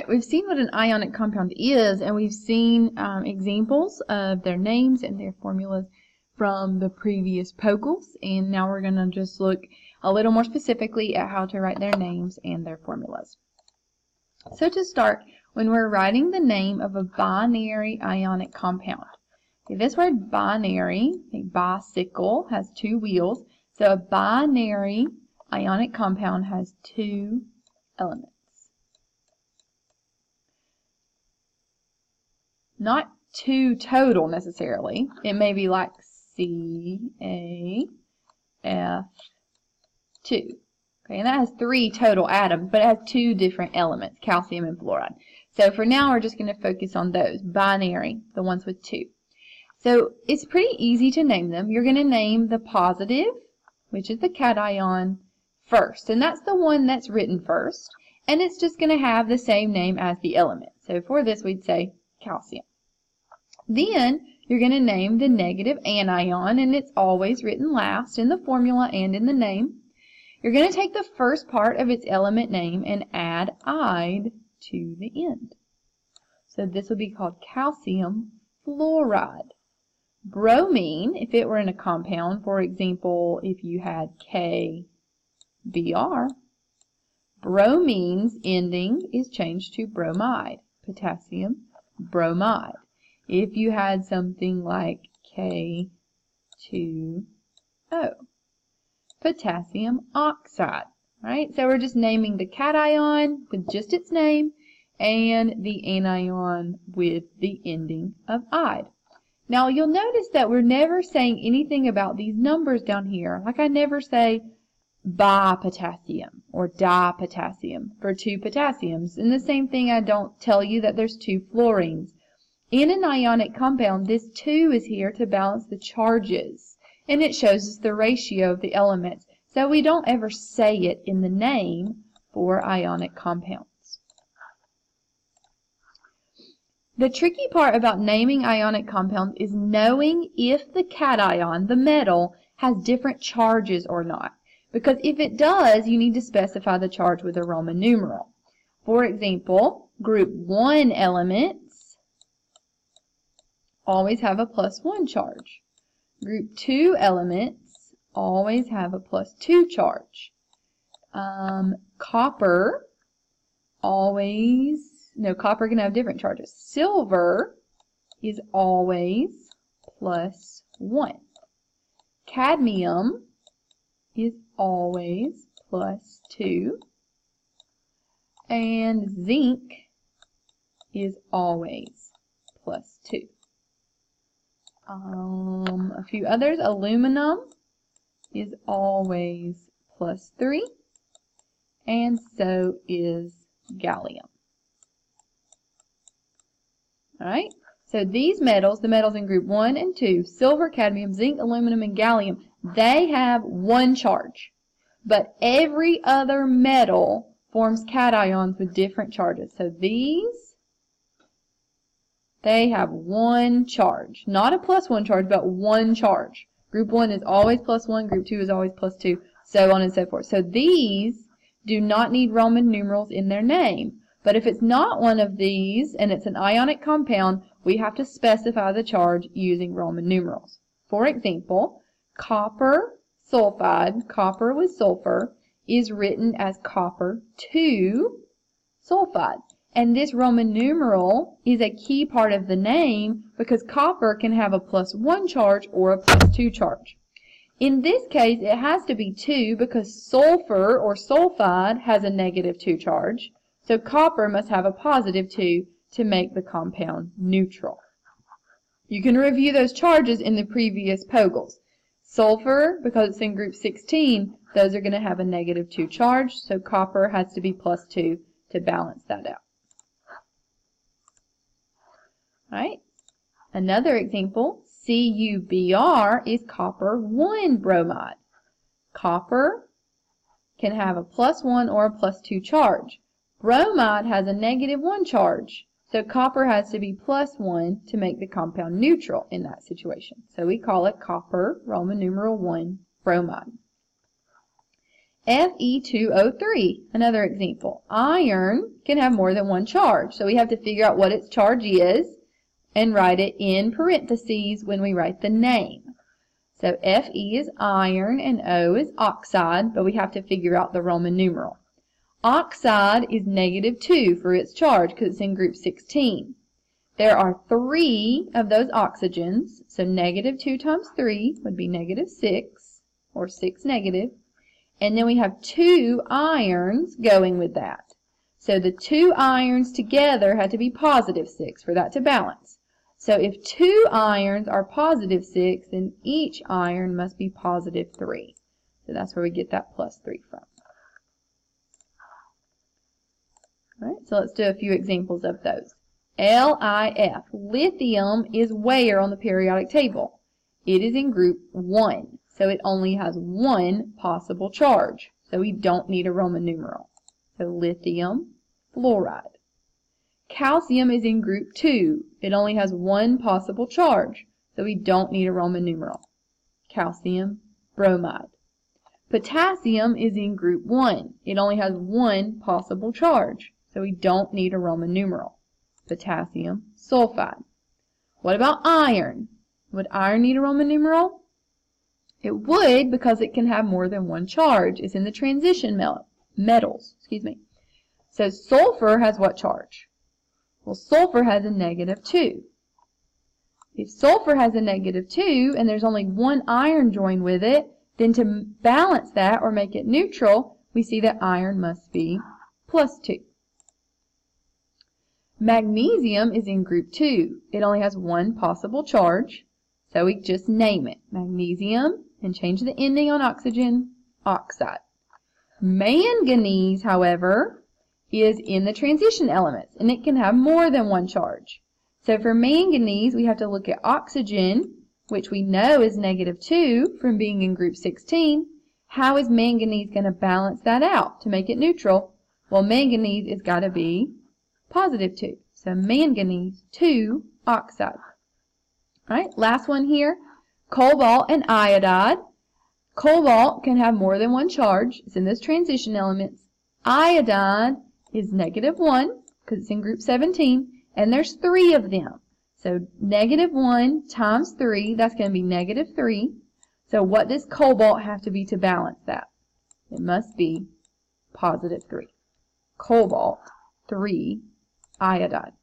we've seen what an ionic compound is, and we've seen examples of their names and their formulas from the previous Pogles, and now we're going to just look a little more specifically at how to write their names and their formulas. So to start, when we're writing the name of a binary ionic compound, okay, this word binary, a bicycle, has two wheels, so a binary ionic compound has two elements. Not two total necessarily. It may be like CaF2. Okay, and that has three total atoms, but it has two different elements, calcium and fluoride. So for now, we're just going to focus on those, binary, the ones with two. So it's pretty easy to name them. You're going to name the positive, which is the cation, first. And that's the one that's written first. And it's just going to have the same name as the element. So for this, we'd say calcium. Then you're going to name the negative anion, and it's always written last in the formula and in the name. You're going to take the first part of its element name and add "ide" to the end. So this will be called calcium fluoride. Bromine, if it were in a compound, for example, if you had KBr, bromine's ending is changed to bromide, potassium bromide. If you had something like K2O, potassium oxide, right? So we're just naming the cation with just its name and the anion with the ending of "ide." Now you'll notice that we're never saying anything about these numbers down here. Like I never say bipotassium or dipotassium for two potassiums. And the same thing, I don't tell you that there's two fluorines. In an ionic compound, this 2 is here to balance the charges, and it shows us the ratio of the elements. So we don't ever say it in the name for ionic compounds. The tricky part about naming ionic compounds is knowing if the cation, the metal, has different charges or not. Because if it does, you need to specify the charge with a Roman numeral. For example, group 1 elements always have a +1 charge. Group 2 elements always have a +2 charge. Copper can have different charges. Silver is always +1. Cadmium is always +2. And zinc is always +2. A few others. Aluminum is always +3, and so is gallium. Alright, so these metals, the metals in group 1 and 2, silver, cadmium, zinc, aluminum, and gallium, they have one charge. But every other metal forms cations with different charges. So these, they have one charge. Not a +1 charge, but one charge. Group 1 is always +1, group 2 is always +2, so on and so forth. So these do not need Roman numerals in their name. But if it's not one of these, and it's an ionic compound, we have to specify the charge using Roman numerals. For example, copper sulfide, copper with sulfur, is written as copper 2 sulfide. And this Roman numeral is a key part of the name because copper can have a +1 charge or a +2 charge. In this case, it has to be 2 because sulfur or sulfide has a -2 charge. So copper must have a +2 to make the compound neutral. You can review those charges in the previous Pogles. Sulfur, because it's in group 16, those are going to have a -2 charge, so copper has to be +2 to balance that out. Alright, another example, CuBr is copper 1 bromide. Copper can have a +1 or a +2 charge. Bromide has a -1 charge, so copper has to be +1 to make the compound neutral in that situation. So we call it copper, Roman numeral 1, bromide. Fe2O3, another example. Iron can have more than one charge, so we have to figure out what its charge is and write it in parentheses when we write the name. So Fe is iron and O is oxide, but we have to figure out the Roman numeral. Oxide is -2 for its charge because it's in group 16. There are 3 of those oxygens, so -2 times 3 would be -6, or 6 negative. And then we have 2 irons going with that. So the 2 irons together had to be +6 for that to balance. So if 2 irons are +6, then each iron must be +3. So that's where we get that +3 from. All right, so let's do a few examples of those. LiF. Lithium is where on the periodic table? It is in group 1. So it only has one possible charge. So we don't need a Roman numeral. So lithium fluoride. Calcium is in group 2. It only has one possible charge. So we don't need a Roman numeral. Calcium bromide. Potassium is in group 1. It only has one possible charge. So we don't need a Roman numeral. Potassium sulfide. What about iron? Would iron need a Roman numeral? It would, because it can have more than one charge. It's in the transition metals. So sulfur has what charge? Well, sulfur has a -2. If sulfur has a -2 and there's only one iron joined with it, then to balance that or make it neutral, we see that iron must be +2. Magnesium is in group 2. It only has one possible charge, so we just name it magnesium and change the ending on oxygen, oxide. Manganese, however, is in the transition elements, and it can have more than one charge. So for manganese, we have to look at oxygen, which we know is -2 from being in group 16. How is manganese going to balance that out to make it neutral? Well, manganese has got to be +2. So manganese 2 oxide. All right, last one here. Cobalt and iodide. Cobalt can have more than one charge. It's in those transition elements. Iodide is -1 because it's in group 17, and there's 3 of them. So -1 times 3, that's going to be -3. So what does cobalt have to be to balance that? It must be +3. Cobalt 3 iodide.